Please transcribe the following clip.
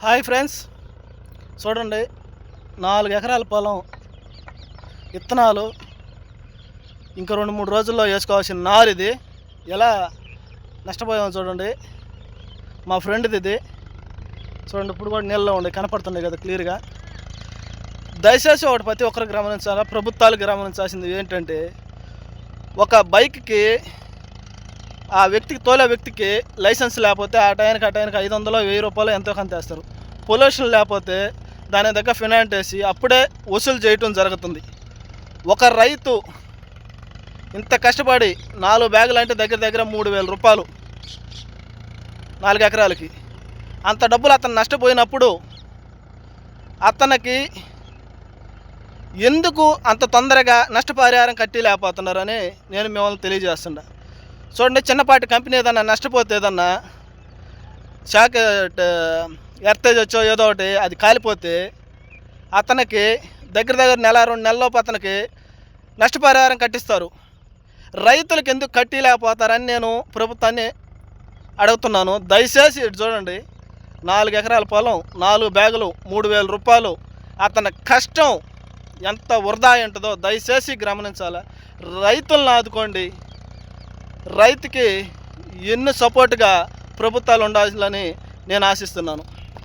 Hi friends, చూడండి 4 ఎకరాల పొలం విత్తనాలు ఇంకా 2-3 రోజుల్లో వేసుకోవాల్సిన నారు. ఇది ఎలా నష్టపోయామో చూడండి. మా ఫ్రెండ్ది ఇది చూడండి. ఇప్పుడు కూడా నీళ్ళలో ఉండి కనపడుతుంది కదా క్లియర్గా. దయచేసి ఒకటి ప్రతి ఒక్కరికి గమనించాలా, ప్రభుత్వాలకు గమనించాల్సింది ఏంటంటే, ఒక బైక్కి ఆ వ్యక్తికి తోలే వ్యక్తికి లైసెన్స్ లేకపోతే ఆ టైంకి 500-1000 రూపాయలు ఎంతో కొంత వేస్తారు. పొల్యూషన్ లేకపోతే దాని దగ్గర ఫినాంట్ వేసి అప్పుడే వసూలు చేయటం జరుగుతుంది. ఒక రైతు ఇంత కష్టపడి 4 బ్యాగులు అంటే దగ్గర 3000 రూపాయలు 4 ఎకరాలకి. అంత డబ్బులు అతను నష్టపోయినప్పుడు అతనికి ఎందుకు అంత తొందరగా నష్టపరిహారం కట్టి లేకపోతున్నారని నేను మిమ్మల్ని తెలియజేస్తున్నా. చూడండి, చిన్నపాటి కంపెనీ ఏదన్నా నష్టపోతే, ఏదన్నా షాక్ ఎర్తేజ్ వచ్చో ఏదో ఒకటి అది కాలిపోతే అతనికి దగ్గర 1-2 నెలలోపు అతనికి నష్టపరిహారం కట్టిస్తారు. రైతులకు ఎందుకు కట్టి లేకపోతారని నేను ప్రభుత్వాన్ని అడుగుతున్నాను. దయచేసి ఇటు చూడండి, 4 ఎకరాల పొలం, 4 బ్యాగులు, 3000 రూపాయలు. అతని కష్టం ఎంత వృధా ఉంటుందో దయచేసి గమనించాలి. రైతులను ఆదుకోండి. రైతుకి ఎన్ని సపోర్ట్గా ప్రభుత్వాలు ఉండాలని నేను ఆశిస్తున్నాను.